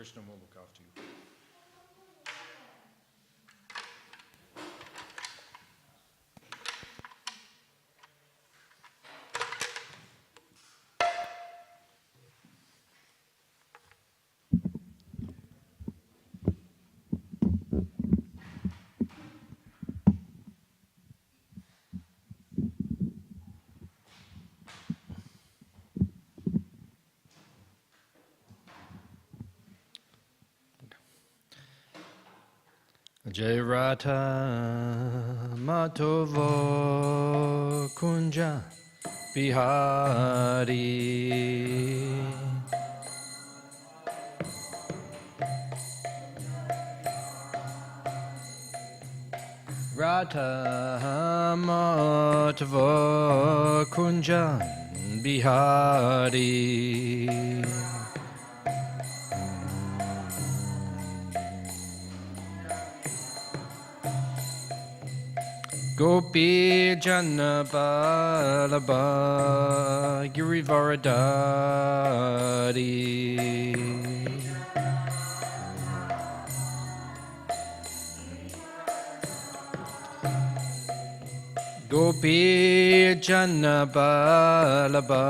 Krishna will look after you. Jai Radha Madhava Kunja Bihari Radha Madhava Kunja Bihari Gopi Jana Balaba Girivaradari Gopi Jana Balaba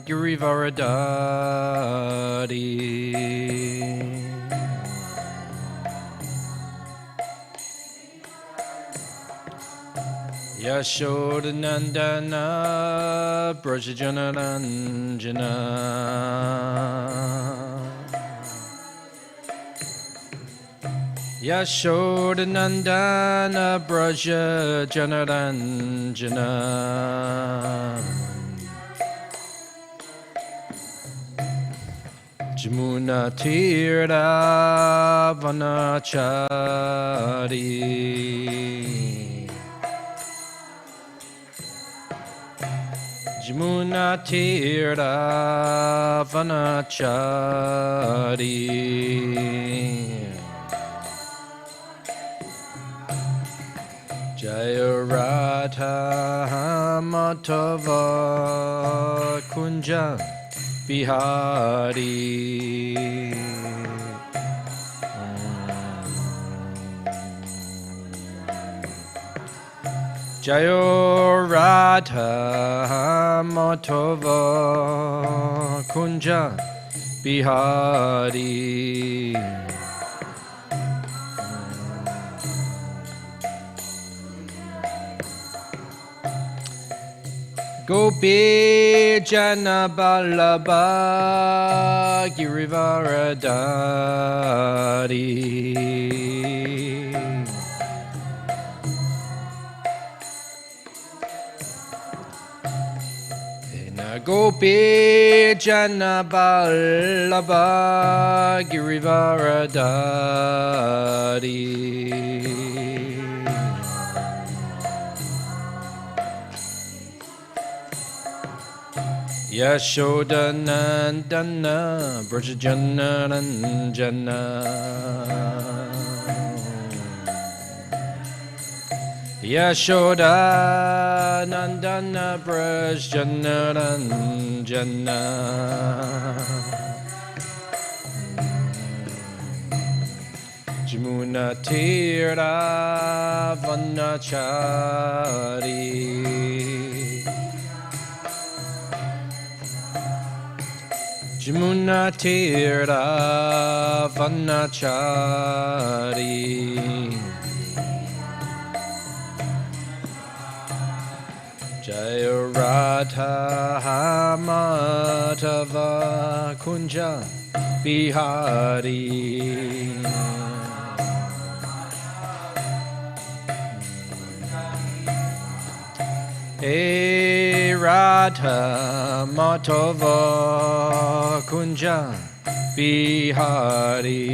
Girivaradari Yashodanandana Brajajanaranjana Yashodanandana Brajajanaranjana Jamuna Tira Vanachari Jamuna Tira Vanachari Jaya Radha Madhava Kunja Bihari Jaya Radha Madhava Kunja Bihari Gopi Jana Balaba Girivaradari Gopi Jana Balaba Girivaradari Yashodanandana Brajajanaranjana Yashodanandana Brajajanaranjana Jamuna Tira Vanachari Jamuna Tira Vanachari Jaya Radha Madhava Kunja Bihari Hey Radha Madhava Kunja Bihari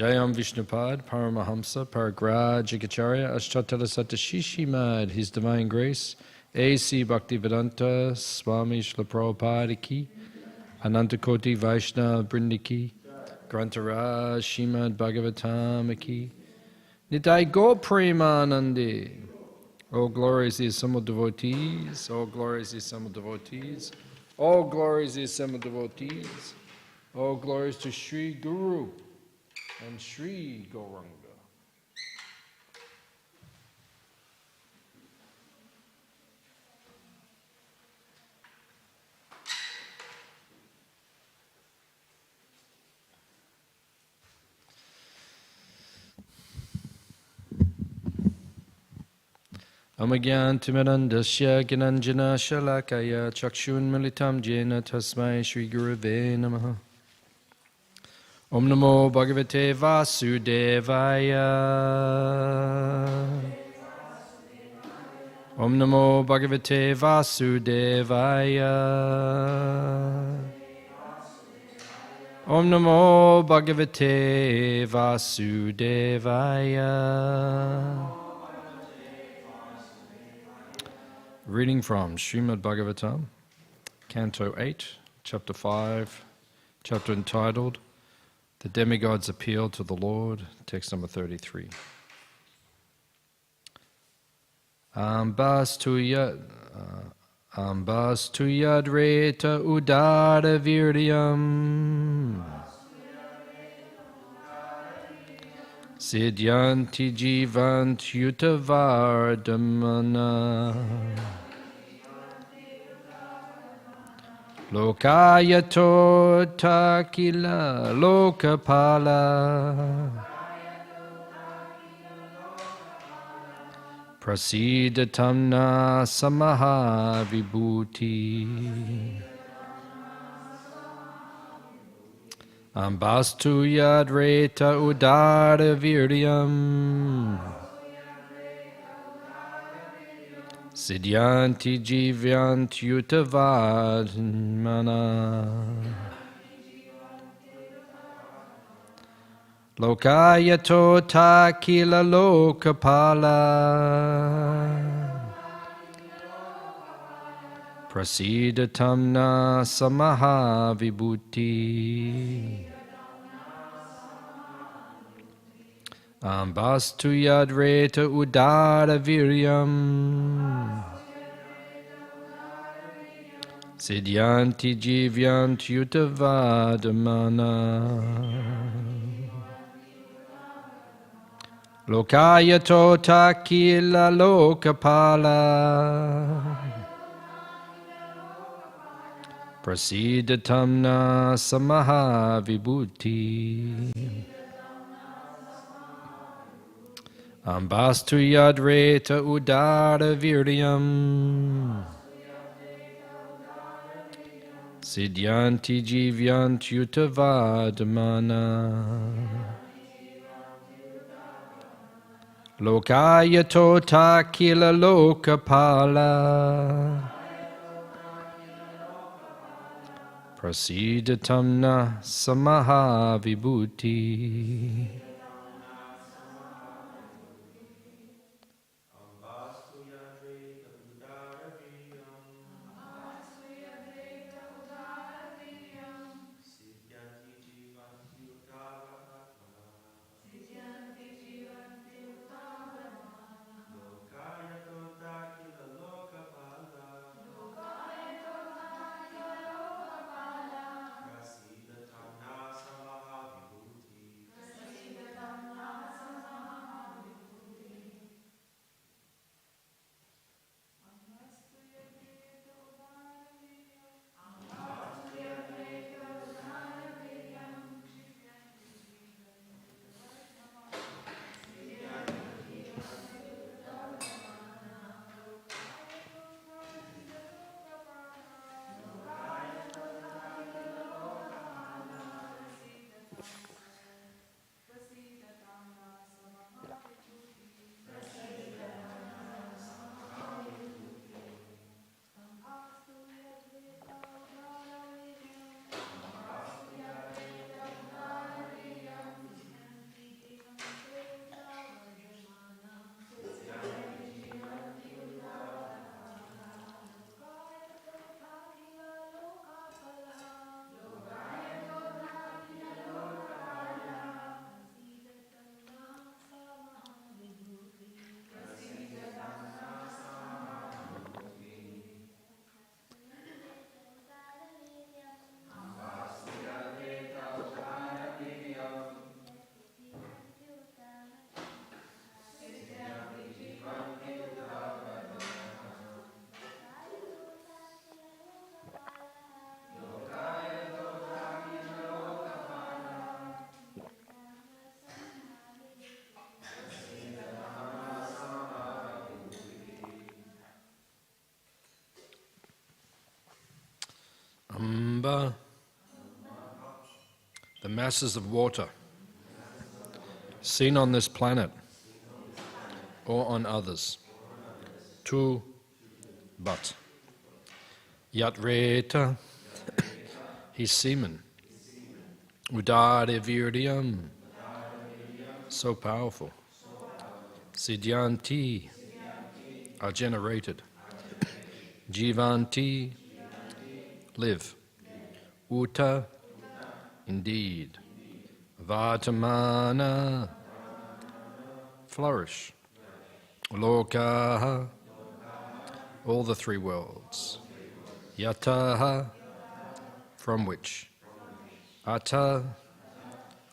Jayam Vishnupad Paramahamsa Paragraj Ikacharya Ashtatala Satashishimmad His Divine Grace A.C. Bhaktivedanta Swami Śrīmad Prabhupada Ki Anantakoti Vaishnava Brindiki Grantaraj Śrīmad Bhāgavatam Ki Nitai Go Premanande. All glories the assembled devotees, all glories the assembled devotees, all glories the assembled devotees, all glories to Sri Guru and Sri Gauranga. Amagyantimirandasya Ginanjana Shalakaya Chakshun Militam Jena Tasmai Sri Guruve Namaha. Om Namo Bhagavate Vasudevaya. Om Namo Bhagavate Vasudevaya. Om Namo Bhagavate Vasudevaya. Reading from Śrīmad Bhāgavatam, Canto 8, Chapter 5, chapter entitled The Demigod's Appeal to the Lord, text number 33. Ambastuyad reta udara viryam Sidyanti jivant yutavardamana Lokayato takila lokapala Prasidatamna samaha vibhuti Ambastu yadreta udara viryam Sidyanti jivyant yutavadmana Lokayato takila lokapala Prasidatamna samaha vibhuti Ambastu yadreta udara viryam Sidyanti jivyant yutavadmana Lokayato takila lokapala Prasidatamna samaha vibhuti Ambastu yadreta udara viryam Sidyanti jivyant yutavadmana Lokayato takila lokapala Prasidatamna samaha vibhuti over the masses of water seen on this planet or on others. Tu but Yatreta, his semen, Udare Virdiyam, so powerful, Siddhyanti, are generated, Jivanti, live, Uta, indeed, Vatamana, flourish, Lokaha, all the three worlds, Yataha, from which, Ata,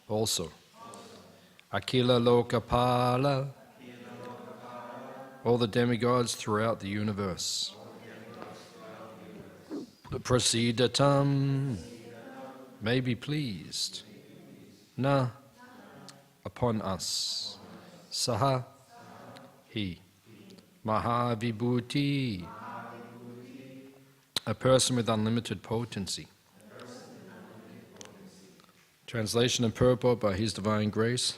also, Akila Lokapala, all the demigods throughout the universe, Prasidatam, may be pleased, Na, upon us, Saha, he, Mahavibhuti, a person with unlimited potency. Translation and purport by His Divine Grace,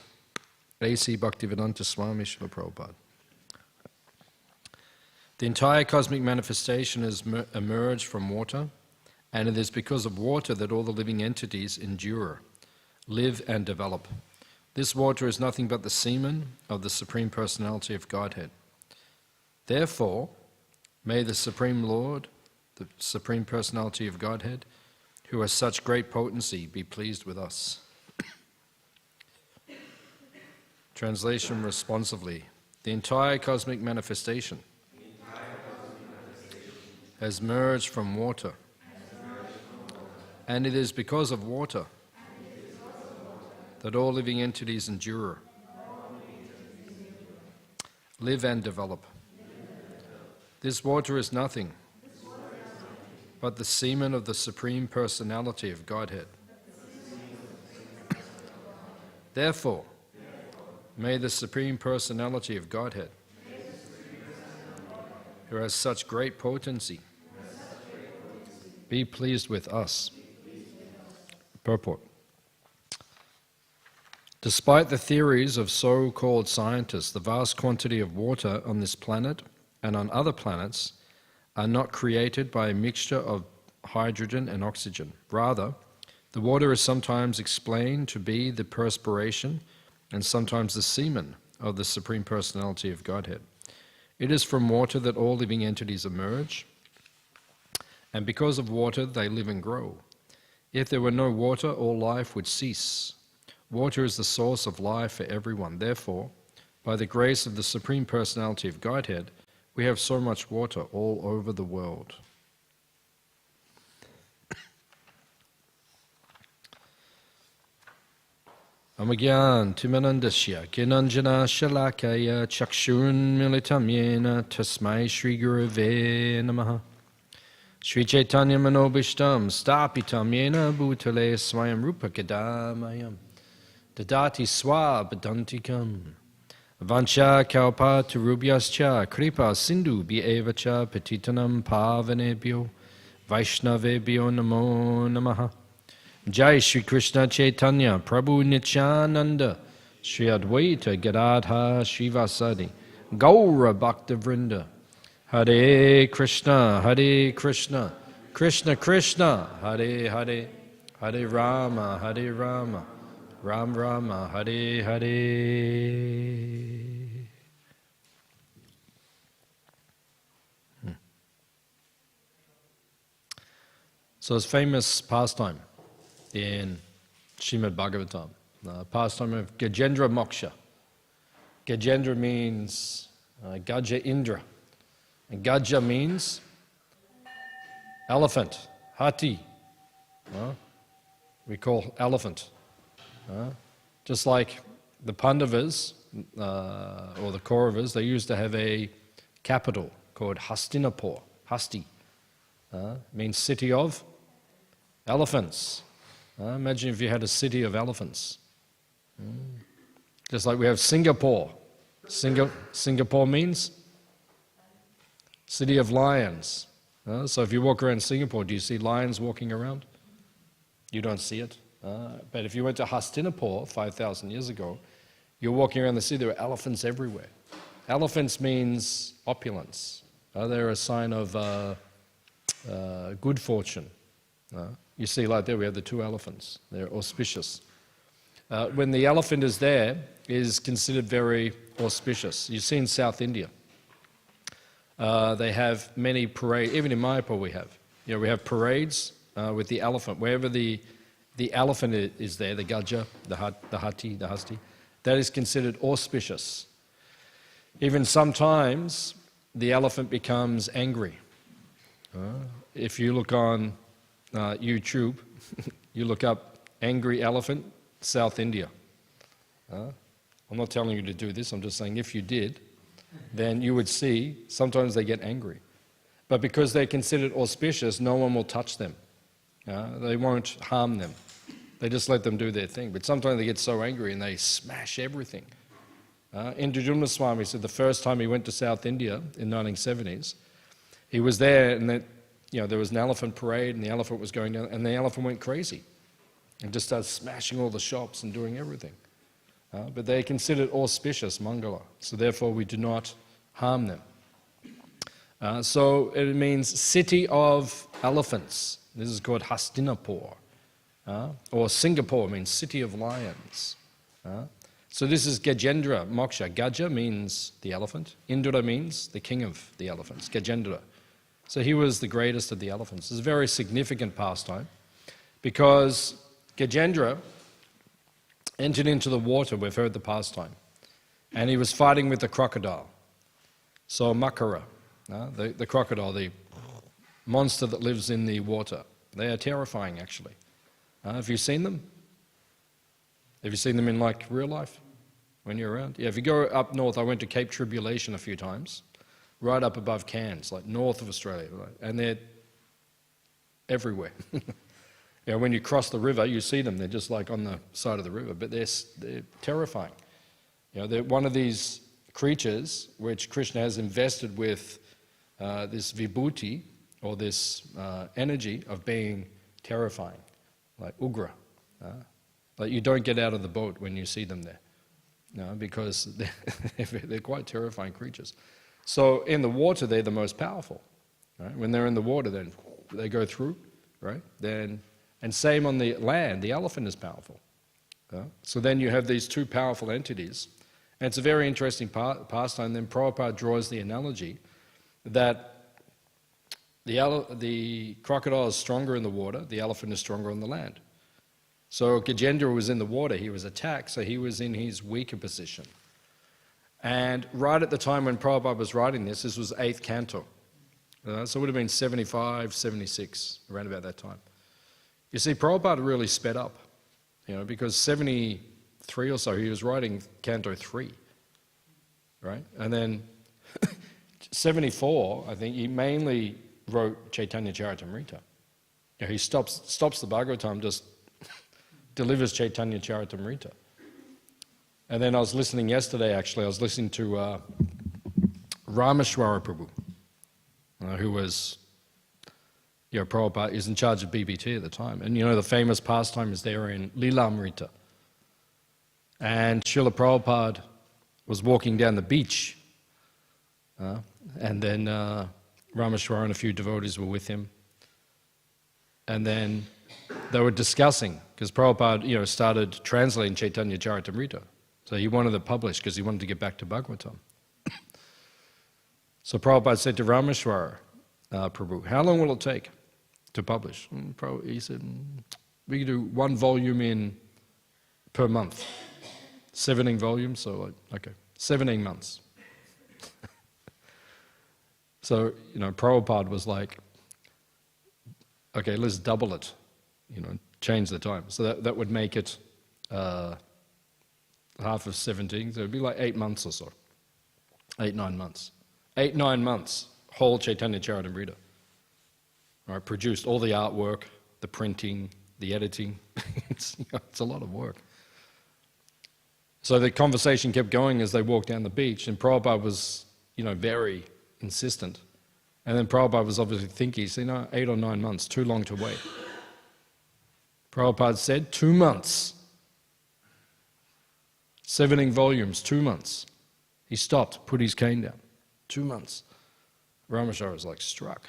A.C. Bhaktivedanta Swami Srila Prabhupada. The entire cosmic manifestation has emerged from water, and it is because of water that all the living entities endure, live and develop. This water is nothing but the semen of the Supreme Personality of Godhead. Therefore, may the Supreme Lord, the Supreme Personality of Godhead, who has such great potency, be pleased with us. Translation responsively. The entire cosmic manifestation has emerged from water, and it is because of water that all living entities endure, live and develop. This water is nothing but the semen of the Supreme Personality of Godhead. Therefore, may the Supreme Personality of Godhead, who has such great potency, be pleased with us. Purport. Despite the theories of so-called scientists, the vast quantity of water on this planet and on other planets are not created by a mixture of hydrogen and oxygen. Rather, the water is sometimes explained to be the perspiration and sometimes the semen of the Supreme Personality of Godhead. It is from water that all living entities emerge, and because of water they live and grow. If there were no water, all life would cease. Water is the source of life for everyone. Therefore, by the grace of the Supreme Personality of Godhead, we have so much water all over the world. Amagyan Timanandasya Kinanjana Shalakaya Chakshun Militam Yena Tasmai Shri Gurave Namaha Shri Chaitanya Manobishtam Stapitam Yena Bhutale Swayam Rupa Kadamayam Dadati Swa Badantikam Vancha Kalpa Turubhyascha Kripa Sindhu Bhyevacha Petitanam Pavanebhyo Vaishnavebhyo Namo Namaha Jai Shri Krishna Chaitanya Prabhu Nityananda Shri Advaita Gadadha Srivasadi Gaura Bhakta Vrinda Hare Krishna Krishna Krishna Hare Hare Hare Rama Ram Rama Hare Hare. So it's famous pastime in Śrīmad Bhāgavatam, the pastime of Gajendra Moksha. Gajendra means Gaja Indra, and Gaja means elephant, Hati. We call elephant. Just like the Pandavas or the Kauravas, they used to have a capital called Hastinapur. Hasti means city of elephants. Imagine if you had a city of elephants. Just like we have Singapore. Singapore means city of lions. So if you walk around Singapore, do you see lions walking around? You don't see it. But if you went to Hastinapur 5,000 years ago, you're walking around the city, there are elephants everywhere. Elephants means opulence. They're a sign of good fortune. You see, like there we have the two elephants. They're auspicious. When the elephant is there, it is considered very auspicious. You see in South India, they have many parades. Even in Mayapur we have. We have parades with the elephant. Wherever the elephant is there, the gaja, the hati, the hasti, that is considered auspicious. Even sometimes the elephant becomes angry. If you look on YouTube, you look up angry elephant, South India. I'm not telling you to do this, I'm just saying if you did, then you would see sometimes they get angry. But because they're considered auspicious, no one will touch them. They won't harm them. They just let them do their thing. But sometimes they get so angry and they smash everything. Indra Swami said the first time he went to South India in the 1970s, he was there and there was an elephant parade and the elephant was going down and the elephant went crazy and just started smashing all the shops and doing everything. But they're considered auspicious, Mangala, so therefore we do not harm them. So it means city of elephants. This is called Hastinapur. Or Singapore means city of lions. So this is Gajendra, Moksha. Gaja means the elephant. Indra means the king of the elephants, Gajendra. So he was the greatest of the elephants. It's a very significant pastime because Gajendra entered into the water, we've heard the pastime, and he was fighting with the crocodile. So Makara, the crocodile, the monster that lives in the water, they are terrifying actually. Have you seen them? Have you seen them in like real life when you're around? Yeah, if you go up north, I went to Cape Tribulation a few times, right up above Cairns, like north of Australia, right? And they're everywhere. When you cross the river, you see them, they're just like on the side of the river, but they're terrifying. They're one of these creatures which Krishna has invested with this vibhuti, or this energy of being terrifying, like ugra. Like you don't get out of the boat when you see them there, because they're quite terrifying creatures. So in the water, they're the most powerful. Right? When they're in the water, then they go through, right? And same on the land, the elephant is powerful. So then you have these two powerful entities, and it's a very interesting pastime. Then Prabhupada draws the analogy that the crocodile is stronger in the water, the elephant is stronger on the land. So Gajendra was in the water, he was attacked, so he was in his weaker position. And right at the time when Prabhupada was writing this was 8th canto. So it would have been 75, 76, around about that time. You see, Prabhupada really sped up, because 73 or so, he was writing canto 3, right? And then 74, I think, he mainly wrote Chaitanya Charitamrita. He stops the Bhagavatam, just delivers Chaitanya Charitamrita. And then I was listening yesterday, actually, I was listening to Rameshwara Prabhu, who was, Prabhupada is in charge of BBT at the time. And the famous pastime is there in Lilamrita. And Srila Prabhupada was walking down the beach, and then Rameshwara and a few devotees were with him. And then they were discussing, because Prabhupada, started translating Chaitanya Charitamrita. So he wanted to publish because he wanted to get back to Bhagavatam. So Prabhupada said to Rameshwara Prabhu, how long will it take to publish? He said, we can do 1 volume per month. 17 volumes, so okay, 17 months. So, Prabhupada was like, okay, let's double it, change the time. So that would make it half of 17, so it would be like 8 months or so. 8, 9 months. 8, 9 months, whole Chaitanya Charitamrita. Right, produced all the artwork, the printing, the editing. It's a lot of work. So the conversation kept going as they walked down the beach, and Prabhupada was, very insistent. And then Prabhupada was obviously thinking, 8 or 9 months, too long to wait. Prabhupada said 2 months. 17 volumes, 2 months. He stopped, put his cane down. 2 months. Ramacharya was like struck.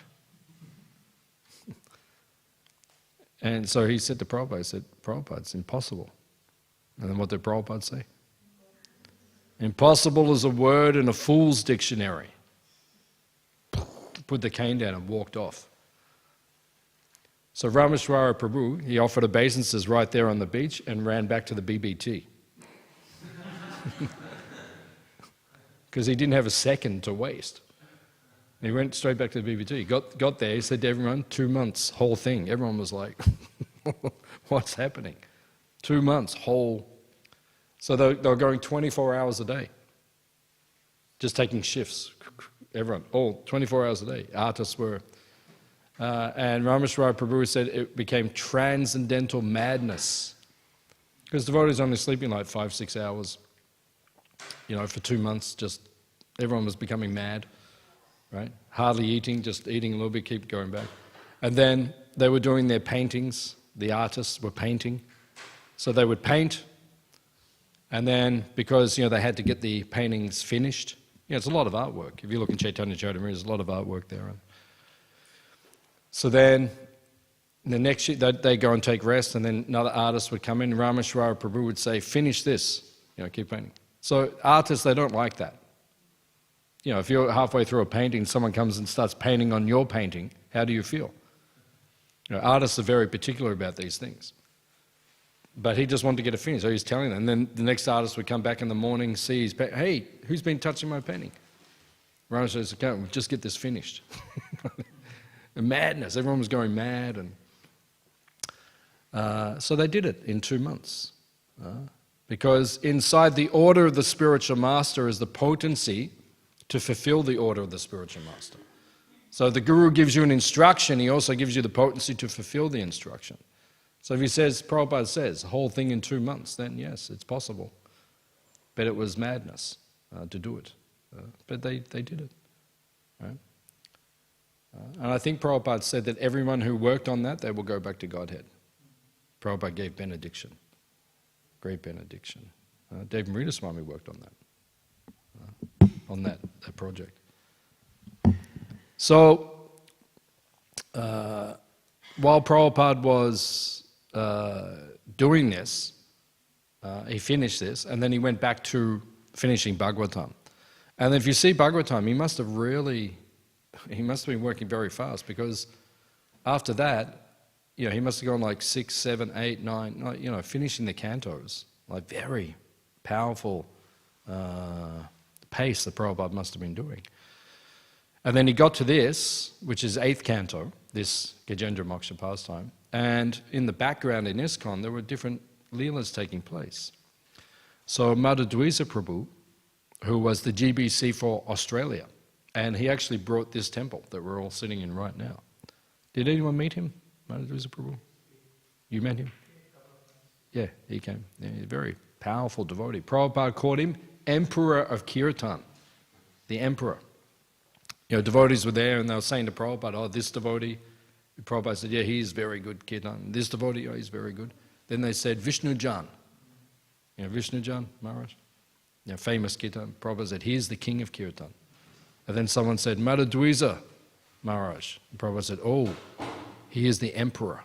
And so he said to Prabhupada, he said, Prabhupada, it's impossible. And then what did Prabhupada say? Impossible is a word in a fool's dictionary. Put the cane down and walked off. So Rameshwara Prabhu, he offered obeisances right there on the beach and ran back to the BBT. Because he didn't have a second to waste. He went straight back to the BBT. Got there, he said to everyone, 2 months, whole thing. Everyone was like, what's happening? 2 months, whole. So they were going 24 hours a day. Just taking shifts. Everyone, all 24 hours a day. Artists were. And Rameshwara Prabhu said it became transcendental madness. Because devotees only sleeping like 5-6 hours, for 2 months, just everyone was becoming mad, right? Hardly eating, just eating a little bit, keep going back. And then they were doing their paintings, the artists were painting. So they would paint, and then because they had to get the paintings finished, it's a lot of artwork. If you look in Chaitanya Charitamrita, there's a lot of artwork there. So then the next year they go and take rest, and then another artist would come in. Rameshwara Prabhu would say, finish this, keep painting. So artists, they don't like that. If you're halfway through a painting, someone comes and starts painting on your painting, how do you feel? Artists are very particular about these things. But he just wanted to get it finished, so he's telling them. And then the next artist would come back in the morning, see his painting. Hey, who's been touching my painting? Rameshwara says, okay, we'll just get this finished. Madness, everyone was going mad. And so they did it in 2 months. Because inside the order of the spiritual master is the potency to fulfill the order of the spiritual master. So the guru gives you an instruction, he also gives you the potency to fulfill the instruction. So if he says, Prabhupada says, the whole thing in 2 months, then yes, it's possible. But it was madness to do it. But they did it. Right? And I think Prabhupada said that everyone who worked on that, they will go back to Godhead. Prabhupada gave benediction. Great benediction. Devotees Swami worked on that, that project. So, while Prabhupada was doing this, he finished this, and then he went back to finishing Bhagavatam. And if you see Bhagavatam, he must have been working very fast, because after that, he must have gone like 6, 7, 8, 9, finishing the cantos, like very powerful pace that Prabhupada must have been doing. And then he got to this, which is 8th canto, this Gajendra Moksha pastime, and in the background in ISKCON, there were different leelas taking place. So Madhudvisa Prabhu, who was the GBC for Australia, and he actually brought this temple that we're all sitting in right now. Did anyone meet him, Madhudvisa Prabhu? You met him? Yeah, he came. Yeah, he's a very powerful devotee. Prabhupada called him Emperor of Kirtan, the Emperor. Devotees were there and they were saying to Prabhupada, oh, this devotee. Prabhupada said, yeah, he's very good Kirtan. This devotee, oh, he's very good. Then they said, Vishnu Jan. Vishnu Jan Maharaj, famous Kirtan. Prabhupada said, he's the king of Kirtan. And then someone said, Madhudvisa Maharaj. And Prabhupada said, oh, he is the emperor.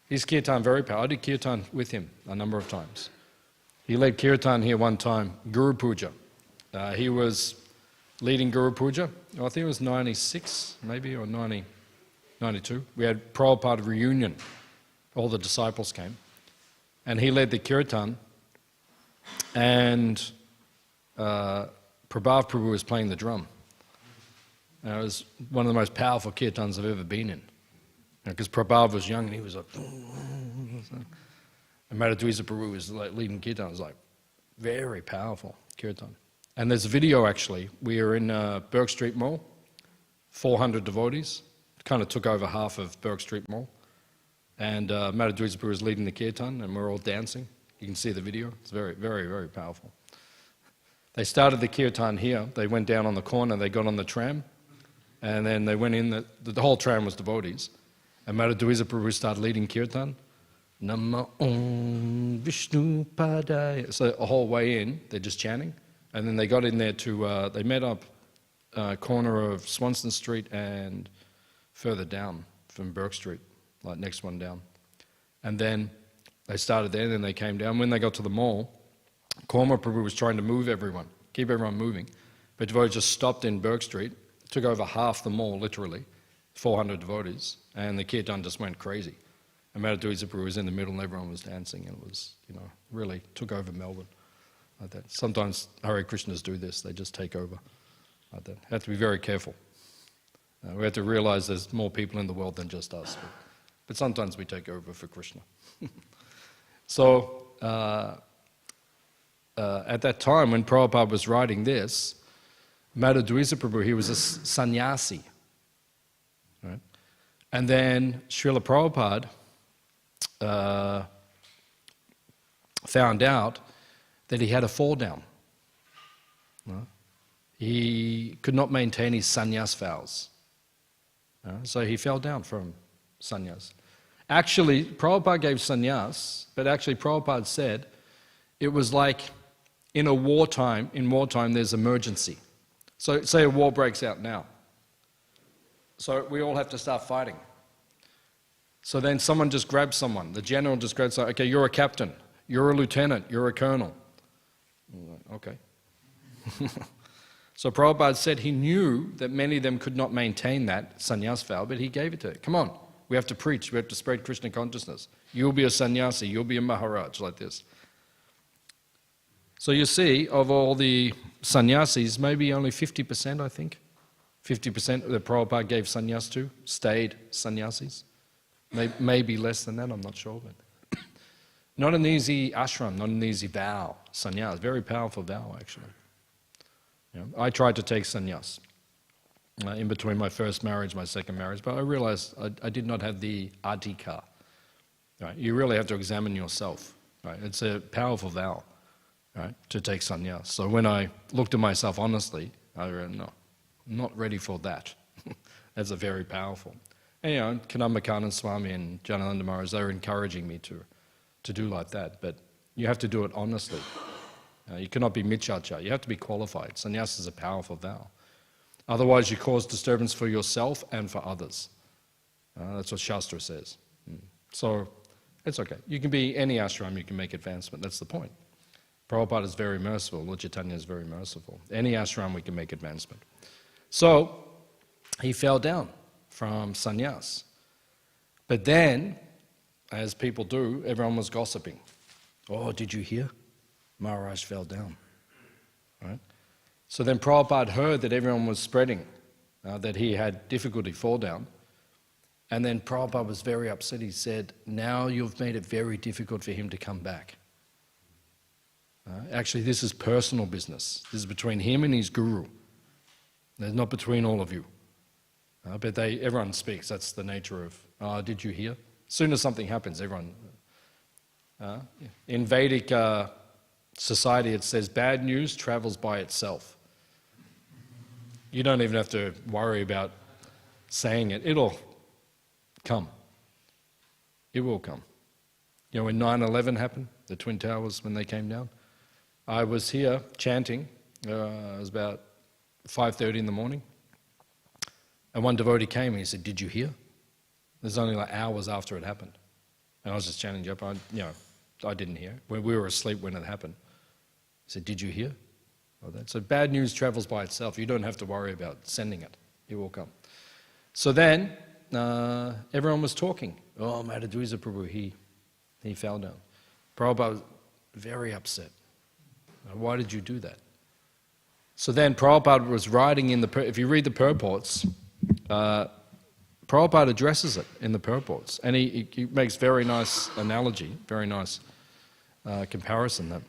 His Kirtan very powerful. I did Kirtan with him a number of times. He led Kirtan here one time, Guru Puja. He was leading Guru Puja. I think it was 96 maybe, or 92. We had Prabhupada reunion. All the disciples came. And he led the Kirtan. And Prabhu Prabhu was playing the drum. And it was one of the most powerful Kirtans I've ever been in. Because Prabhu was young and he was like... And Madhudvisa Prabhu was like leading Kirtan. It was like very powerful Kirtan. And there's a video actually. We were in Burke Street Mall, 400 devotees. Kind of took over half of Burke Street Mall. And Madhudvisa Prabhu was leading the Kirtan and we're all dancing. You can see the video. It's very, very, very powerful. They started the Kirtan here. They went down on the corner. They got on the tram. And then they went in. The whole tram was devotees. And Madhudwiza Prabhu started leading kirtan. Nama Om Vishnu Padaya. So the whole way in, they're just chanting. And then they got in there to, they met up corner of Swanston Street and further down from Burke Street, like next one down. And then they started there, and then they came down. When they got to the mall, Korma Prabhu was trying to move everyone, keep everyone moving. But devotees just stopped in Burke Street, took over half the mall, literally, 400 devotees, and the kirtan just went crazy. And Madhudwiza Prabhu was in the middle, and everyone was dancing, and it was, really took over Melbourne like that. Sometimes Hare Krishnas do this, they just take over like that. Have to be very careful. We have to realize there's more people in the world than just us. But sometimes we take over for Krishna. So, at that time when Prabhupada was writing this, Madhudwiza Prabhu, he was a sannyasi. Right? And then Srila Prabhupada found out that he had a fall down. Right? He could not maintain his sannyas vows. So he fell down from sannyas. Actually, Prabhupada gave sannyas, but actually Prabhupada said it was like in wartime there's emergency. So say a war breaks out now. So we all have to start fighting. So then someone just grabs someone. The general just grabs someone. Okay, you're a captain. You're a lieutenant. You're a colonel. Okay. So Prabhupada said he knew that many of them could not maintain that sannyas vow, but he gave it to them. Come on, we have to preach. We have to spread Krishna consciousness. You'll be a sannyasi. You'll be a Maharaj, like this. So you see, of all the sannyasis, maybe only 50%, I think, 50% that Prabhupada gave sannyas to stayed sannyasis. Maybe less than that, I'm not sure. But not an easy ashram, not an easy vow. Sannyas, very powerful vow, actually. I tried to take sannyas in between my first marriage, my second marriage, but I realized I did not have the adhikar. Right? You really have to examine yourself. Right? It's a powerful vow, right, to take sannyas. So when I looked at myself honestly, I realized, no, I'm not ready for that. That's a very powerful. And Kadambakanand Swami and Janananda Maharaj, they were encouraging me to do like that, but you have to do it honestly. You cannot be mitchacha, you have to be qualified. Sannyas is a powerful vow. Otherwise you cause disturbance for yourself and for others. That's what Shastra says. So it's okay. You can be any ashram, you can make advancement, that's the point. Prabhupada is very merciful, Lord Chaitanya is very merciful. Any ashram we can make advancement. So he fell down from sannyas. But then, as people do, everyone was gossiping. Oh, did you hear? Maharaj fell down. Right? So then Prabhupada heard that everyone was spreading, that he had difficulty fall down. And then Prabhupada was very upset. He said, now you've made it very difficult for him to come back. Actually, this is personal business. This is between him and his guru. It's not between all of you. But everyone speaks. That's the nature of, did you hear? As soon as something happens, everyone... in Vedic society, it says bad news travels by itself. You don't even have to worry about saying it. It'll come. It will come. When 9/11 happened, the Twin Towers, when they came down, I was here chanting. It was about 5:30 in the morning. And one devotee came and he said, did you hear? There's only like hours after it happened. And I was just chanting japa. I didn't hear. We were asleep when it happened. He said, did you hear? So bad news travels by itself. You don't have to worry about sending it. It will come. So then, everyone was talking. Oh, Madhudwiza Prabhu, he fell down. Prabhupada was very upset. Why did you do that? So then Prabhupada was writing if you read the purports, Prabhupada addresses it in the purports. And he makes very nice analogy, very nice comparison that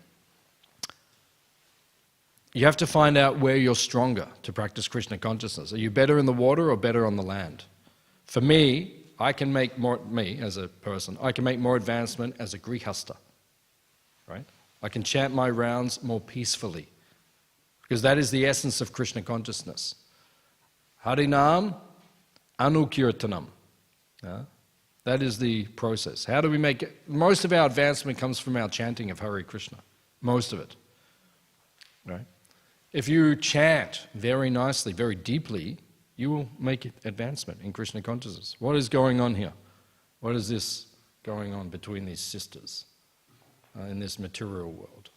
you have to find out where you're stronger to practice Krishna consciousness. Are you better in the water or better on the land? For me, I can make more, me as a person, I can make more advancement as a grihasta, right? I can chant my rounds more peacefully because that is the essence of Krishna consciousness. Harinam Anukirtanam. That is the process. How do we make it? Most of our advancement comes from our chanting of Hare Krishna. Most of it. Right? If you chant very nicely, very deeply, you will make advancement in Krishna consciousness. What is going on here? What is this going on between these sisters in this material world?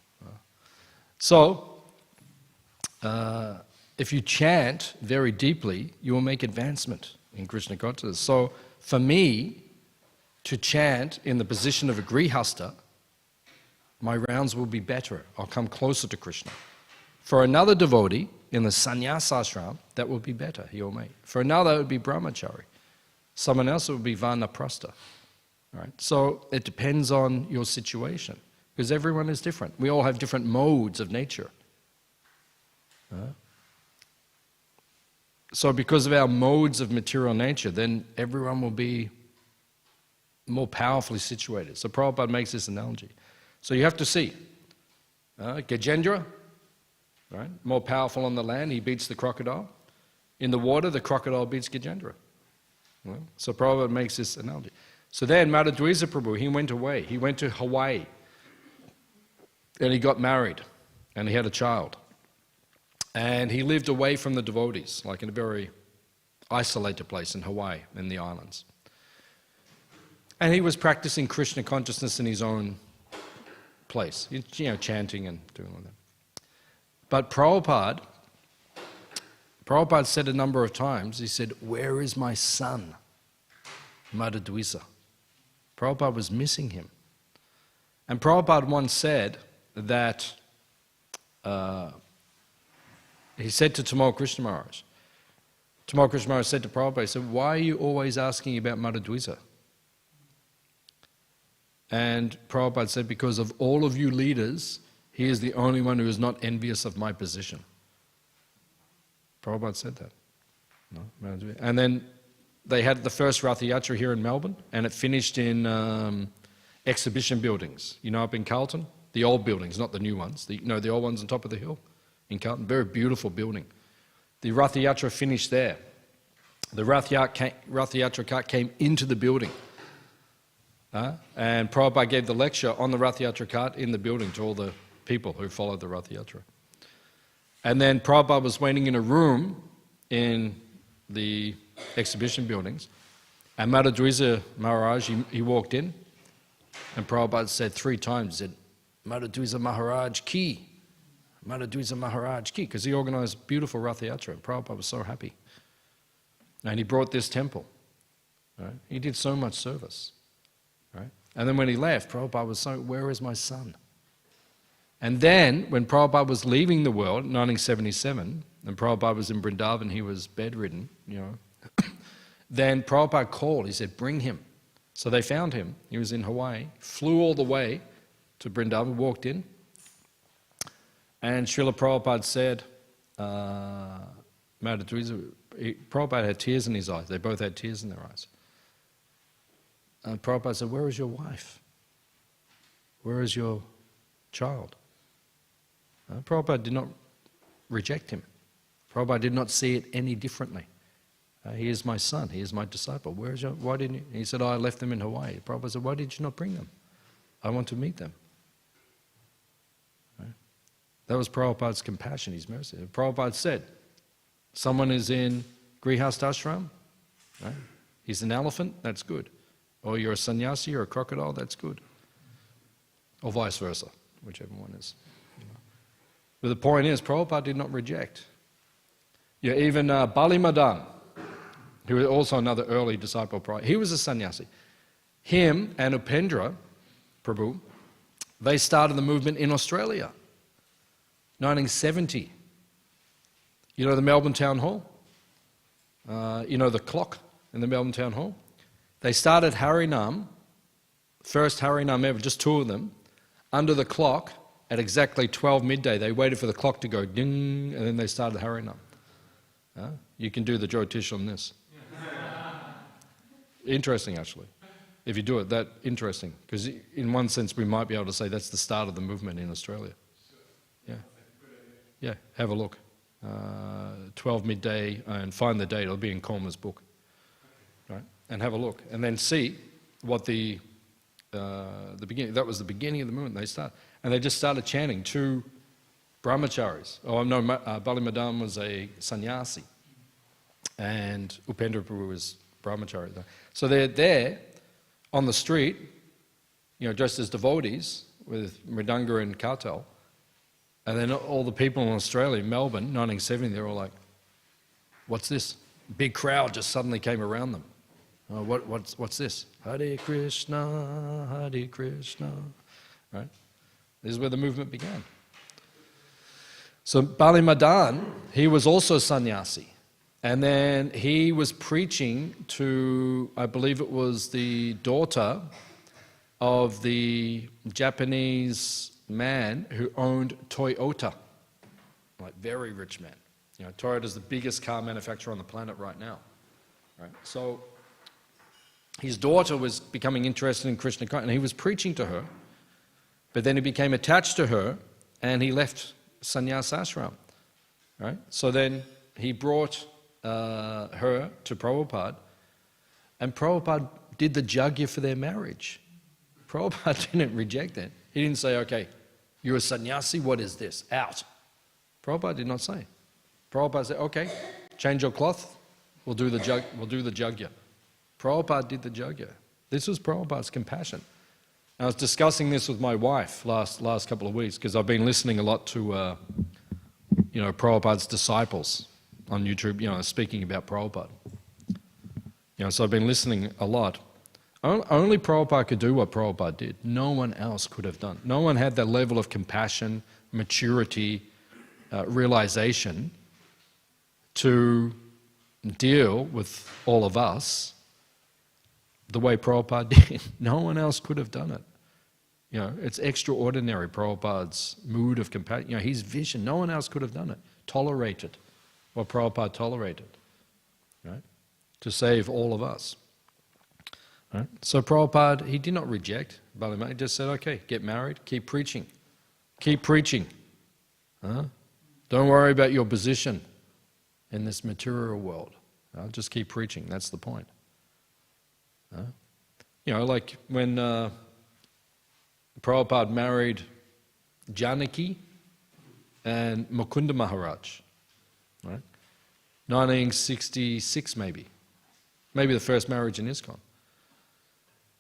If you chant very deeply, you will make advancement in Krishna consciousness. So for me to chant in the position of a grihasta, my rounds will be better. I'll come closer to Krishna. For another devotee in the sannyasa ashram, that will be better, he or me. For another, it would be brahmachari. Someone else, it would be vanaprastha. Right? So it depends on your situation, because everyone is different. We all have different modes of nature. So because of our modes of material nature, then everyone will be more powerfully situated. So Prabhupada makes this analogy. So you have to see. Gajendra, right? More powerful on the land, he beats the crocodile. In the water, the crocodile beats Gajendra. Well, so Prabhupada makes this analogy. So then Madhudvisa Prabhu, he went away. He went to Hawaii. And he got married. And he had a child. And he lived away from the devotees, like in a very isolated place in Hawaii, in the islands. And he was practicing Krishna consciousness in his own place, chanting and doing all that. But Prabhupada said a number of times, he said, "Where is my son, Madhudvisa?" Prabhupada was missing him. And Prabhupada once said that, he said to Tamal Krishna Maharaj said to Prabhupada, he said, "Why are you always asking about Madhudvisa?" And Prabhupada said, "Because of all of you leaders, he is the only one who is not envious of my position." Prabhupada said that. No, and then they had the first Rath Yatra here in Melbourne, and it finished in exhibition buildings. Up in Carlton? The old buildings, not the new ones. The old ones on top of the hill in Carlton. Very beautiful building. The Rath Yatra finished there. The Rath Yatra cart came into the building. And Prabhupada gave the lecture on the Rath Yatra cart in the building to all the people who followed the Rath Yatra. And then Prabhupada was waiting in a room in the exhibition buildings, and Madhudvisa Maharaj, he walked in, and Prabhupada said 3 times, he said, "Madhudvisa Maharaj ki, Madhudvisa Maharaj ki," because he organized a beautiful Rath Yatra, and Prabhupada was so happy. And he brought this temple. Right? He did so much service. Right? And then when he left, Prabhupada was so, "Where is my son?" And then, when Prabhupada was leaving the world in 1977, and Prabhupada was in Vrindavan, he was bedridden, then Prabhupada called, he said, "Bring him." So they found him. He was in Hawaii, flew all the way to Vrindavan, walked in, and Srila Prabhupada said, Prabhupada had tears in his eyes. They both had tears in their eyes. And Prabhupada said, "Where is your wife? Where is your child?" Prabhupada did not reject him. Prabhupada did not see it any differently. He is my son. He is my disciple. Why didn't you? He said, "I left them in Hawaii." Prabhupada said, "Why did you not bring them? I want to meet them." Right? That was Prabhupada's compassion, his mercy. Prabhupada said, someone is in Grihastha ashram, right? He's an elephant, that's good. Or you're a sannyasi or a crocodile, that's good. Or vice versa, whichever one is. But the point is, Prabhupada did not reject. Even Bali Madan, who was also another early disciple of Prabhupada, he was a sannyasi. Him and Upendra Prabhu, they started the movement in Australia, 1970. The Melbourne Town Hall? The clock in the Melbourne Town Hall? They started Harinam, first Harinam ever, just 2 of them, under the clock at exactly 12 midday. They waited for the clock to go ding, and then they started Harinam. You can do the Jyotish on this. Interesting, actually. If you do it, that interesting. Because in one sense, we might be able to say that's the start of the movement in Australia. Yeah, have a look. 12 midday, and find the date. It'll be in Colmer's book. Right? And have a look. And then see what the beginning, that was the beginning of the movement. And they just started chanting two brahmacharis. Oh no, Bali Madam was a sannyasi, and Upendra Prabhu was brahmachari. So they're there on the street, dressed as devotees with mridanga and kartal, and then all the people in Australia, Melbourne, 1970, they're all like, "What's this?" Big crowd just suddenly came around them. Oh, what's this? Hare Krishna, Hare Krishna. Right? This is where the movement began. So Bali Madan, he was also sannyasi. And then he was preaching to, I believe it was the daughter of the Japanese man who owned Toyota. Like, very rich man. Toyota is the biggest car manufacturer on the planet right now. Right? So his daughter was becoming interested in Krishna consciousness, and he was preaching to her, but then he became attached to her, and he left sannyas ashram. Right? So then he brought her to Prabhupada, and Prabhupada did the jagya for their marriage. Prabhupada didn't reject it. He didn't say, "Okay, you're a sannyasi, what is this? Out." Prabhupada did not say. Prabhupada said, "Okay, change your cloth, we'll do the jagya." Prabhupada did the jagya. This was Prabhupada's compassion. I was discussing this with my wife last couple of weeks, because I've been listening a lot to Prabhupada's disciples on YouTube, speaking about Prabhupada. So I've been listening a lot. Only Prabhupada could do what Prabhupada did. No one else could have done. No one had that level of compassion, maturity, realization to deal with all of us the way Prabhupada did. No one else could have done it. It's extraordinary, Prabhupada's mood of compassion, his vision. No one else could have done it. Tolerated what Prabhupada tolerated, right? To save all of us. Right? So Prabhupada, he did not reject Bali Madan. He just said, "Okay, get married, keep preaching. Keep preaching. Don't worry about your position in this material world. Just keep preaching, that's the point." Like when Prabhupada married Janaki and Mukunda Maharaj, right? 1966 maybe the first marriage in ISKCON.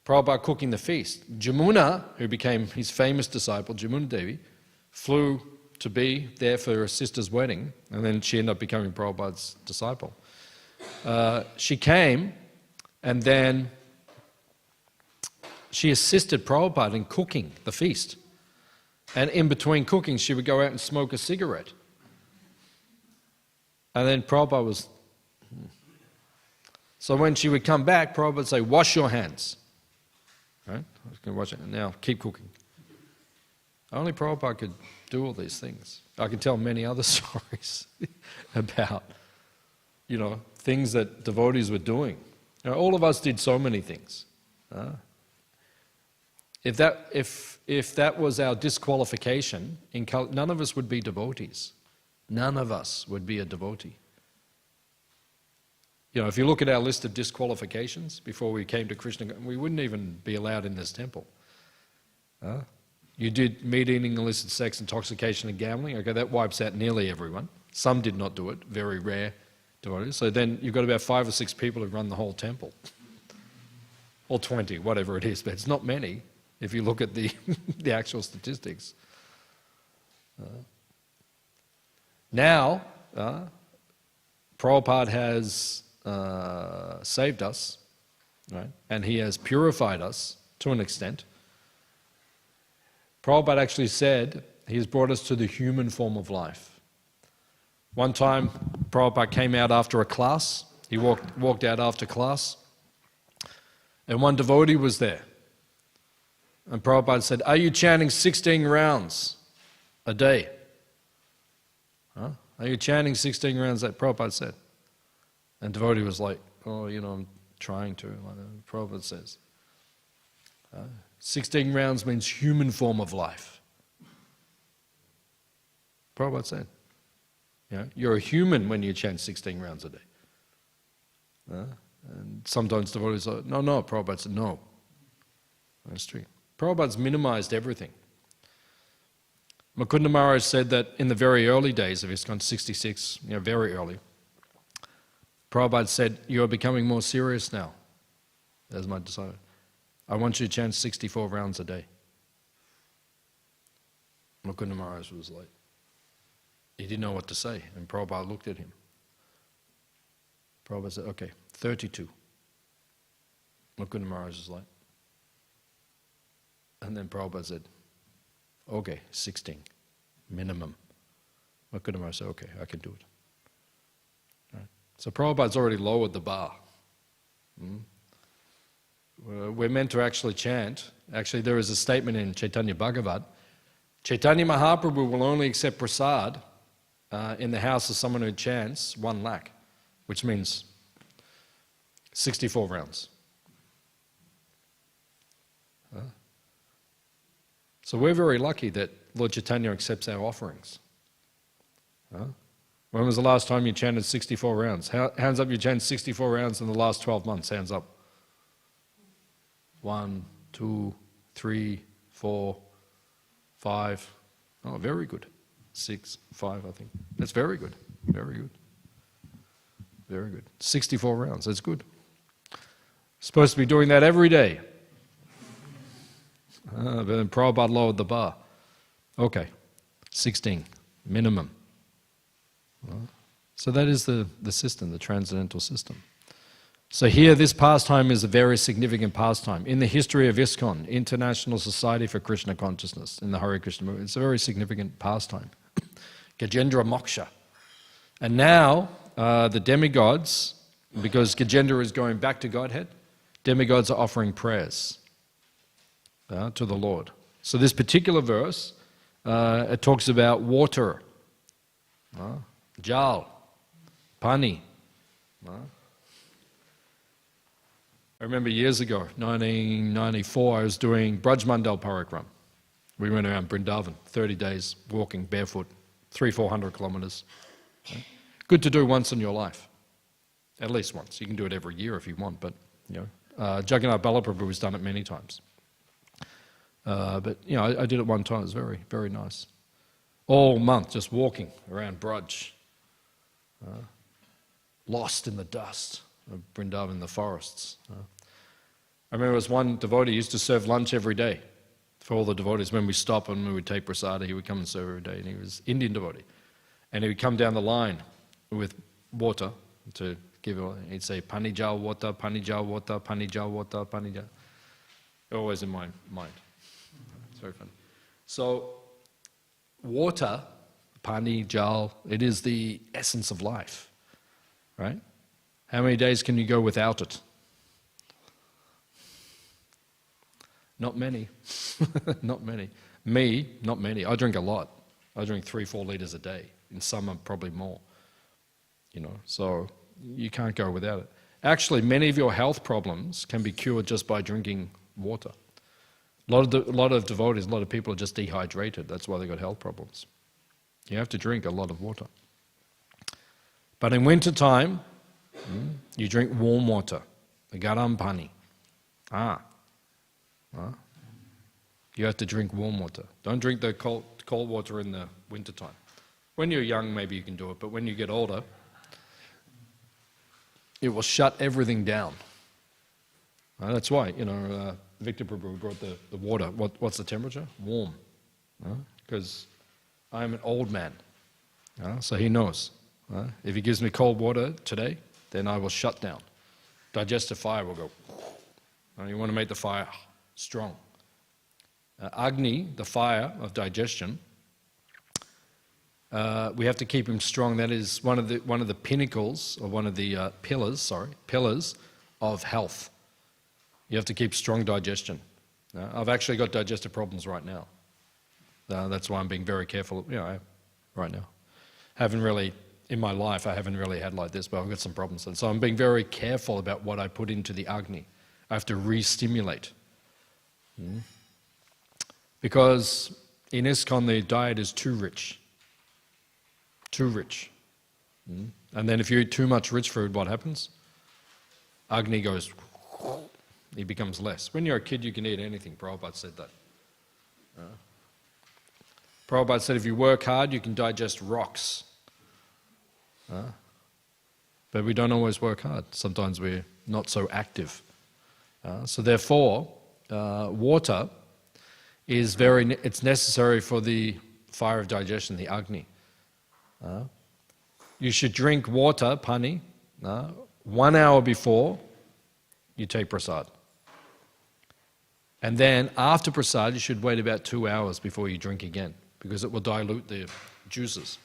Prabhupada cooking the feast. Jamuna, who became his famous disciple, Jamuna Devi, flew to be there for her sister's wedding, and then she ended up becoming Prabhupada's disciple. She came, and then she assisted Prabhupada in cooking the feast. And in between cooking, she would go out and smoke a cigarette. And then Prabhupada was... So when she would come back, Prabhupada would say, "Wash your hands." Right? I was going to wash it. Now, keep cooking. Only Prabhupada could do all these things. I can tell many other stories about, things that devotees were doing. All of us did so many things. If that was our disqualification, none of us would be devotees. None of us would be a devotee. If you look at our list of disqualifications before we came to Krishna, we wouldn't even be allowed in this temple. You did meat eating, illicit sex, intoxication, and gambling. Okay, that wipes out nearly everyone. Some did not do it, very rare devotees. So then you've got about 5 or 6 people who run the whole temple. Or 20, whatever it is, but it's not many if you look at the actual statistics. Now, Prabhupada has saved us, right? And he has purified us to an extent. Prabhupada actually said he has brought us to the human form of life. One time, Prabhupada came out after a class. He walked out after class, and one devotee was there. And Prabhupada said, "Are you chanting 16 rounds a day?" Are you chanting 16 rounds a day? Prabhupada said. And devotee was like, "Oh, I'm trying to." Prabhupada says, 16 rounds means human form of life. Prabhupada said, you're a human when you chant 16 rounds a day. And sometimes devotees are, no, Prabhupada said, no, That's true. Prabhupada's minimized everything. Mukunda Maharaj said that in the very early days of ISKCON, 66, very early, Prabhupada said, "You are becoming more serious now, as my disciple. I want you to chant 64 rounds a day." Mukunda Maharaj was like, he didn't know what to say, and Prabhupada looked at him. Prabhupada said, "Okay, 32. Mukunda Maharaj was like, and then Prabhupada said, "Okay, 16, minimum." Mukunda Maharaj said, "Okay, I can do it." Right? So Prabhupada's already lowered the bar. We're meant to actually chant. Actually, there is a statement in Chaitanya Bhagavat, Chaitanya Mahaprabhu will only accept prasad in the house of someone who chants 1 lakh, which means 64 rounds. So we're very lucky that Lord Chaitanya accepts our offerings. When was the last time you chanted 64 rounds? Hands up, you chanted 64 rounds in the last 12 months. Hands up. 1, 2, 3, 4, 5. Oh, very good. 6, 5, I think. That's very good. Very good. Very good. 64 rounds. That's good. Supposed to be doing that every day. But then Prabhupada lowered the bar. Okay, 16, minimum. So that is the system, the transcendental system. So here, this pastime is a very significant pastime. In the history of ISKCON, International Society for Krishna Consciousness, in the Hare Krishna movement, it's a very significant pastime. Gajendra Moksha. And now, the demigods, because Gajendra is going back to Godhead, demigods are offering prayers to the Lord. So this particular verse, it talks about water, jal, pani. I remember years ago, 1994, I was doing Braj Mandal Parikram. We went around Vrindavan, 30 days, walking barefoot, 300-400 kilometers. Good to do once in your life, at least once. You can do it every year if you want, but Jagannath Balaprabhu has done it many times. But I did it one time. It was very, very nice. All month, just walking around Braj, lost in the dust of Vrindavan, in the forests. I remember there was one devotee who used to serve lunch every day for all the devotees. When we stop and we would take prasada, he would come and serve every day. And he was an Indian devotee. And he would come down the line with water to give it. He'd say, "Pani jal water, pani jal water, pani jal water, pani jal." Always in my mind. It's very funny. So, water, pani, jal, it is the essence of life, right? How many days can you go without it? Not many. Not many. Me, not many. I drink a lot. I drink 3-4 liters a day. In summer, probably more. So you can't go without it. Actually, many of your health problems can be cured just by drinking water. A lot of devotees, a lot of people are just dehydrated. That's why they've got health problems. You have to drink a lot of water. But in winter time, you drink warm water, the garam pani. You have to drink warm water. Don't drink the cold water in the winter time. When you're young, maybe you can do it, but when you get older, it will shut everything down. That's why, Victor Prabhu brought the water. What's the temperature? Warm. Because I'm an old man. So he knows. If he gives me cold water today, then I will shut down. Digestive fire will go. You want to make the fire strong. Agni, the fire of digestion, we have to keep him strong. That is one of the pinnacles, or one of the pillars of health. You have to keep strong digestion. I've actually got digestive problems right now. That's why I'm being very careful. Right now, in my life, I haven't really had like this, but I've got some problems, and so I'm being very careful about what I put into the Agni. I have to re-stimulate. Because in ISKCON, the diet is too rich. Too rich. And then if you eat too much rich food, what happens? Agni goes, he becomes less. When you're a kid, you can eat anything. Prabhupada said that. Prabhupada said if you work hard, you can digest rocks. But we don't always work hard. Sometimes we're not so active. So therefore, water is it's necessary for the fire of digestion, the Agni. You should drink water, pani, 1 hour before you take prasad. And then after prasad, you should wait about 2 hours before you drink again, because it will dilute the juices,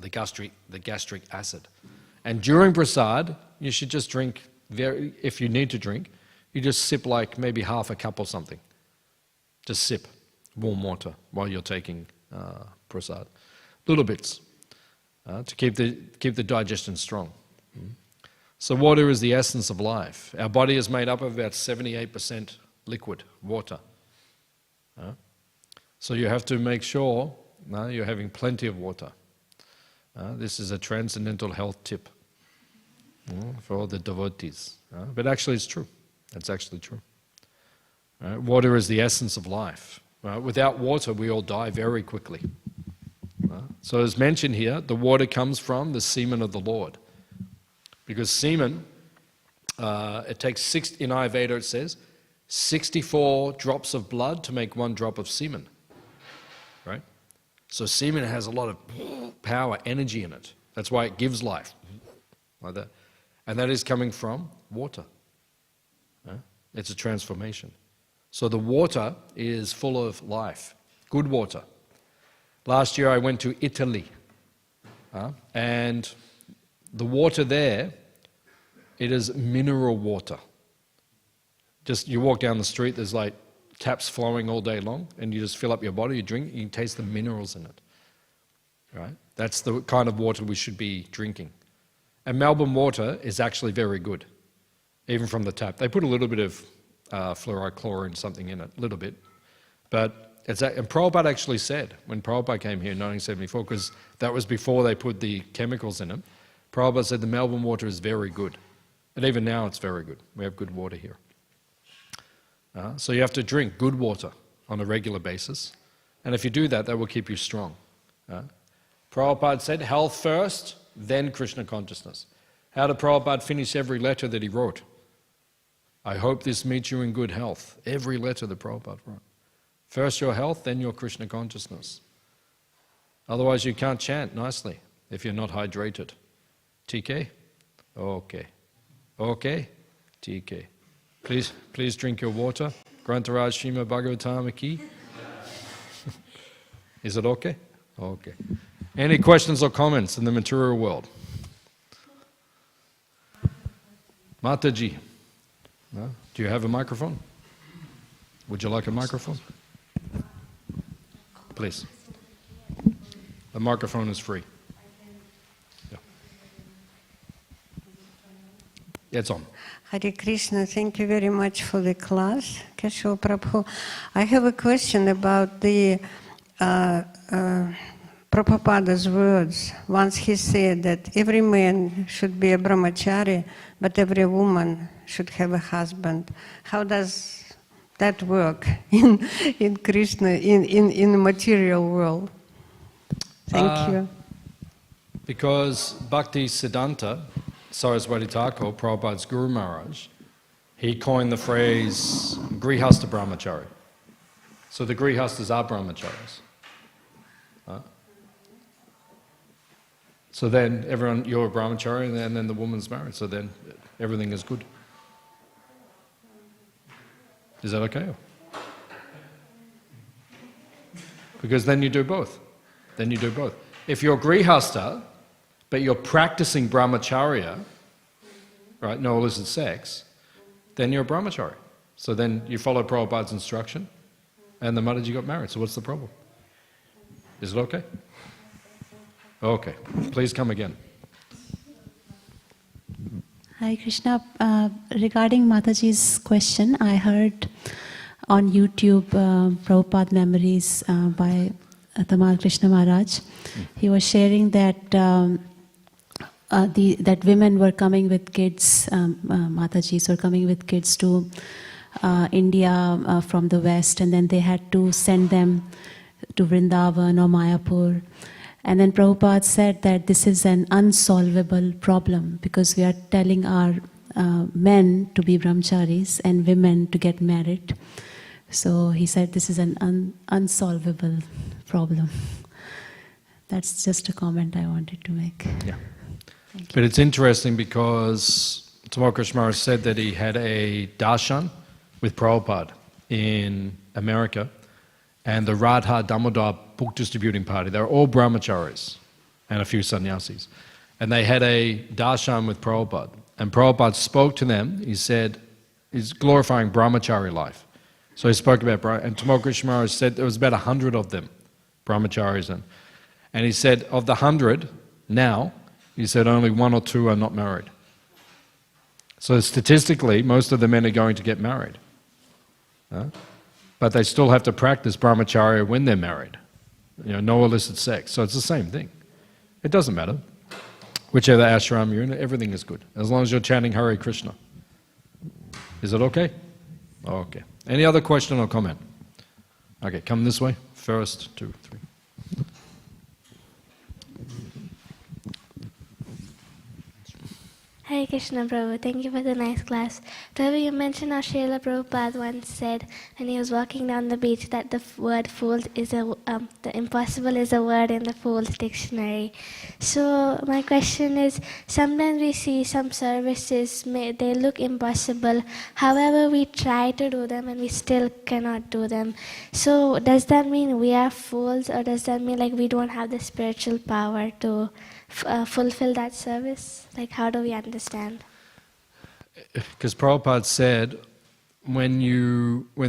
the gastric acid. And during prasad, you should just drink, if you need to drink, you just sip like maybe half a cup or something. Just sip warm water while you're taking prasad. Little bits to keep the digestion strong. So water is the essence of life. Our body is made up of about 78% liquid, water. So you have to make sure you're having plenty of water. This is a transcendental health tip for all the devotees. But actually it's true. That's actually true. Water is the essence of life. Without water, we all die very quickly. So as mentioned here, the water comes from the semen of the Lord. Because semen, it takes in Ayurveda it says, 64 drops of blood to make 1 drop of semen. Right? So semen has a lot of power, energy in it. That's why it gives life. Like that. And that is coming from water. It's a transformation. So the water is full of life. Good water. Last year I went to Italy. And the water there, it is mineral water. Just you walk down the street, there's like taps flowing all day long, and you just fill up your bottle, you drink, you can taste the minerals in it. Right? That's the kind of water we should be drinking. And Melbourne water is actually very good, even from the tap. They put a little bit of fluoride chlorine something in it, a little bit. But and Prabhupada actually said, when Prabhupada came here in 1974, because that was before they put the chemicals in it, Prabhupada said the Melbourne water is very good. And even now it's very good. We have good water here. So you have to drink good water on a regular basis. And if you do that, that will keep you strong. Prabhupada said, health first, then Krishna consciousness. How did Prabhupada finish every letter that he wrote? I hope this meets you in good health. Every letter that Prabhupada wrote. First your health, then your Krishna consciousness. Otherwise you can't chant nicely if you're not hydrated. TK? Okay. Okay? TK. Please drink your water. Grantaraj Śrīmad Bhāgavatam ki. Is it okay? Okay. Any questions or comments in the material world? Mataji. No? Do you have a microphone? Would you like a microphone? Please. The microphone is free. Yeah. It's on. Hare Krishna, thank you very much for the class, Kesava Prabhu. I have a question about the Prabhupada's words. Once he said that every man should be a brahmachari, but every woman should have a husband. How does that work in Krishna, in the material world? Thank you. Because Bhaktivedanta, Saraswati Thakur, Prabhupada's Guru Maharaj, he coined the phrase Grihasta Brahmachari. So the Grihastas are Brahmacharis. So then you're a Brahmachari and then the woman's married, so then everything is good. Is that okay? Because then you do both. Then you do both. If you're Grihasta, but you're practicing Brahmacharya, right, no illicit sex, then you're a Brahmachari. So then you follow Prabhupada's instruction, and the Mataji got married. So what's the problem? Is it okay? Okay. Please come again. Hare Krishna. Regarding Mataji's question, I heard on YouTube Prabhupada Memories by Tamal Krishna Maharaj. He was sharing that that women were coming with kids, Matajis were coming with kids to India from the West, and then they had to send them to Vrindavan or Mayapur. And then Prabhupada said that this is an unsolvable problem because we are telling our men to be brahmacharis and women to get married. So he said this is an unsolvable problem. That's just a comment I wanted to make. Yeah. But it's interesting because Tamal Krishna Maharaj said that he had a darshan with Prabhupada in America, and the Radha Damodar book distributing party, they were all brahmacharis and a few sannyasis. And they had a darshan with Prabhupada. And Prabhupada spoke to them. He said, he's glorifying brahmachari life. So he spoke about, and Tamal Krishna Maharaj said there was about 100 of them, brahmacharis. And he said, of the 100 now, he said only 1 or 2 are not married. So statistically, most of the men are going to get married. But they still have to practice brahmacharya when they're married. You know, no illicit sex. So it's the same thing. It doesn't matter. Whichever ashram you're in, everything is good. As long as you're chanting Hare Krishna. Is it okay? Okay. Any other question or comment? Okay, come this way. First, 2, 3. Hare Krishna, Prabhu. Thank you for the nice class. Prabhu, you mentioned how Srila Prabhupada once said when he was walking down the beach that the word fool is the impossible is a word in the fool's dictionary. So my question is, sometimes we see some services, they look impossible. However, we try to do them and we still cannot do them. So does that mean we are fools, or does that mean like we don't have the spiritual power to fulfill that service? Like, how do we understand? Because Prabhupada said, when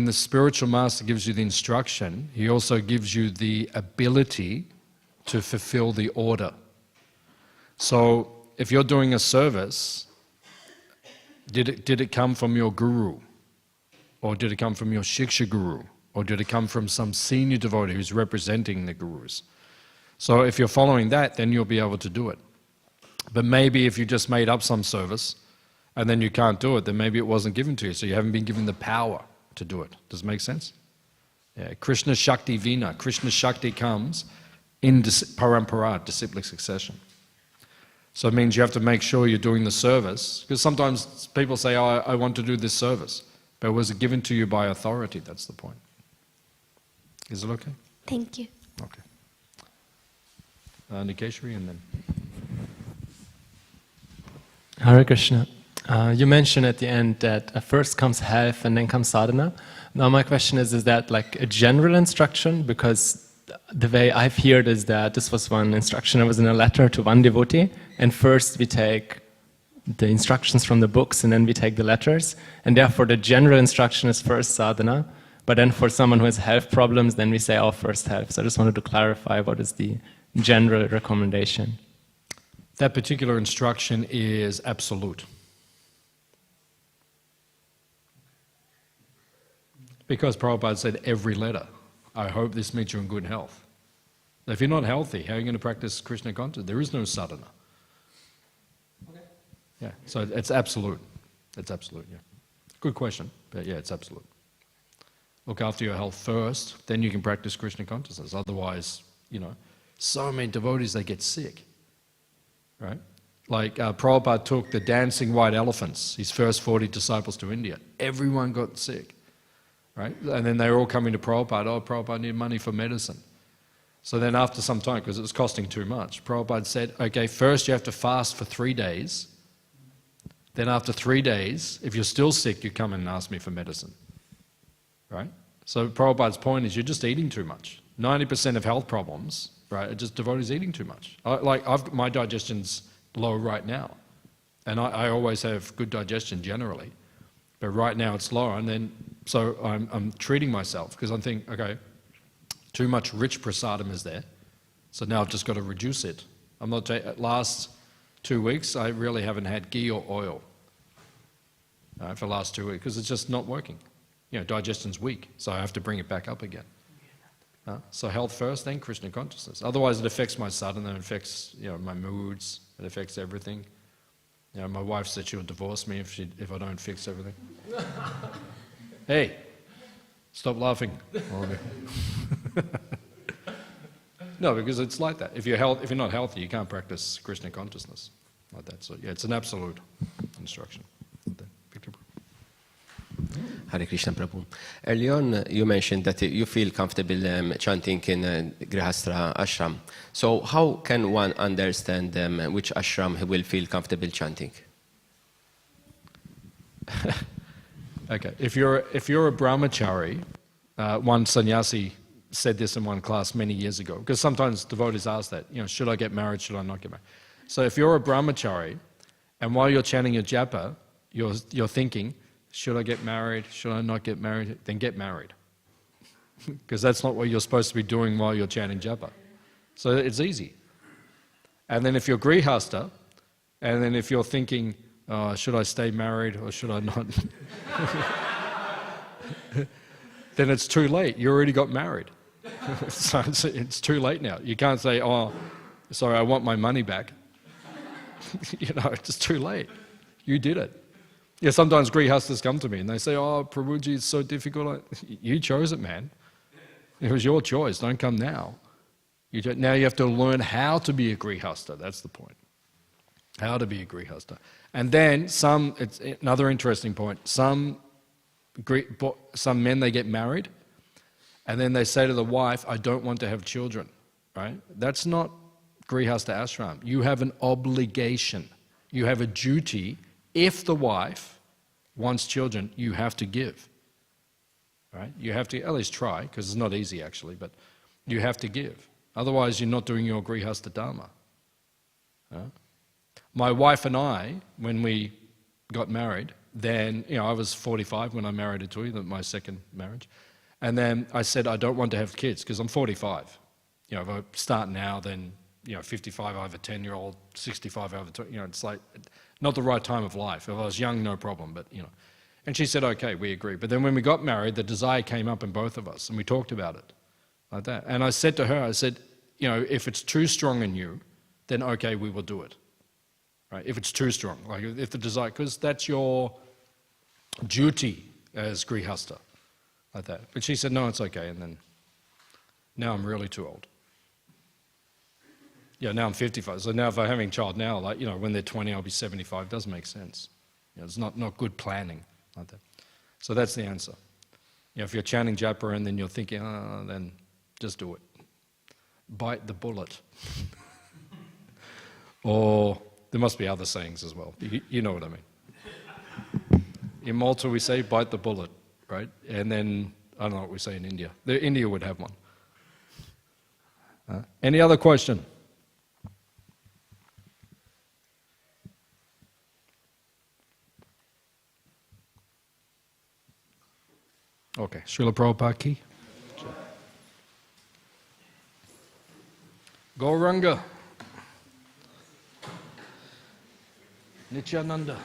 the spiritual master gives you the instruction, he also gives you the ability to fulfill the order. So if you're doing a service, did it come from your guru? Or did it come from your shiksha guru? Or did it come from some senior devotee who's representing the gurus? So if you're following that, then you'll be able to do it. But maybe if you just made up some service and then you can't do it, then maybe it wasn't given to you, so you haven't been given the power to do it. Does it make sense? Yeah. Krishna Shakti Vina. Krishna Shakti comes in parampara, disciplic succession. So it means you have to make sure you're doing the service, because sometimes people say, oh, I want to do this service, but was it given to you by authority? That's the point. Is it okay? Thank you. Okay. Nikeshwari, and then. Hare Krishna. You mentioned at the end that first comes health and then comes sadhana. Now my question is that like a general instruction? Because the way I've heard is that this was one instruction that was in a letter to one devotee, and first we take the instructions from the books and then we take the letters, and therefore the general instruction is first sadhana, but then for someone who has health problems, then we say, oh, first health. So I just wanted to clarify what is the general recommendation. That particular instruction is absolute. Because Prabhupada said every letter, I hope this meets you in good health. If you're not healthy, how are you going to practice Krishna consciousness? There is no sadhana. Okay. Yeah, so it's absolute. It's absolute, yeah. Good question, but yeah, it's absolute. Look after your health first, then you can practice Krishna consciousness. Otherwise, you know, so many devotees, they get sick, right? Like Prabhupada took the dancing white elephants, his first 40 disciples, to India. Everyone got sick, right? And then they were all coming to Prabhupada, oh, Prabhupada, I need money for medicine. So then after some time, because it was costing too much, Prabhupada said, okay, first you have to fast for 3 days. Then after 3 days, if you're still sick, you come and ask me for medicine, right? So Prabhupada's point is you're just eating too much. 90% of health problems, right, are just devotees eating too much. My digestion's low right now, and I always have good digestion generally, but right now it's low, and then so I'm treating myself because I'm thinking, okay, too much rich prasadam is there, so now I've just got to reduce it. I'm not last 2 weeks I really haven't had ghee or oil for the last 2 weeks because it's just not working. You know, digestion's weak, so I have to bring it back up again. So health first, then Krishna consciousness. Otherwise it affects my sadhana, it affects my moods, it affects everything. My wife said she would divorce me if I don't fix everything. Hey, stop laughing. No, because it's like that. If you're not healthy, you can't practice Krishna consciousness like that. So yeah, it's an absolute instruction. Hare Krishna, Prabhu. Early on, you mentioned that you feel comfortable chanting in Grihastra ashram. So how can one understand which ashram he will feel comfortable chanting? Okay, if you're a brahmachari, one sannyasi said this in one class many years ago, because sometimes devotees ask that, should I get married, should I not get married? So if you're a brahmachari, and while you're chanting your japa, you're thinking, should I get married, should I not get married? Then get married. Because that's not what you're supposed to be doing while you're chanting japa. So it's easy. And then if you're grihasta, and then if you're thinking, should I stay married or should I not? Then it's too late. You already got married. So it's too late now. You can't say, oh, sorry, I want my money back. It's too late. You did it. Yeah, sometimes grihastas come to me and they say, oh, Prabhuji, it's so difficult. You chose it, man. It was your choice. Don't come now. Now you have to learn how to be a grihasta. That's the point. How to be a grihasta. And then it's another interesting point, some men, they get married, and then they say to the wife, I don't want to have children, right? That's not grihasta ashram. You have an obligation. You have a duty. If the wife wants children, you have to give, right? You have to at least try, because it's not easy actually, but you have to give. Otherwise, you're not doing your grihasta dharma. My wife and I, when we got married, then, I was 45 when I married Atui, my second marriage, and then I said, I don't want to have kids, because I'm 45. If I start now, then, 55, I have a 10-year-old, 65, I have a 20, it's like, not the right time of life. If I was young, no problem, but, And she said, okay, we agree. But then when we got married, the desire came up in both of us, and we talked about it, like that. And I said to her, if it's too strong in you, then okay, we will do it. Right? If it's too strong, like if the desire, because that's your duty as grihasta, like that. But she said, no, it's okay, and then now I'm really too old. Now I'm 55, so now if I'm having a child now, like, when they're 20, I'll be 75, doesn't make sense. It's not good planning, like that. So that's the answer. If you're chanting japa and then you're thinking, then just do it. Bite the bullet. Or there must be other sayings as well. You know what I mean. In Malta we say, bite the bullet, right? And then, I don't know what we say in India. India would have one. Any other question? Okay, Srila Prabhupada ki. Gauranga. Nityananda.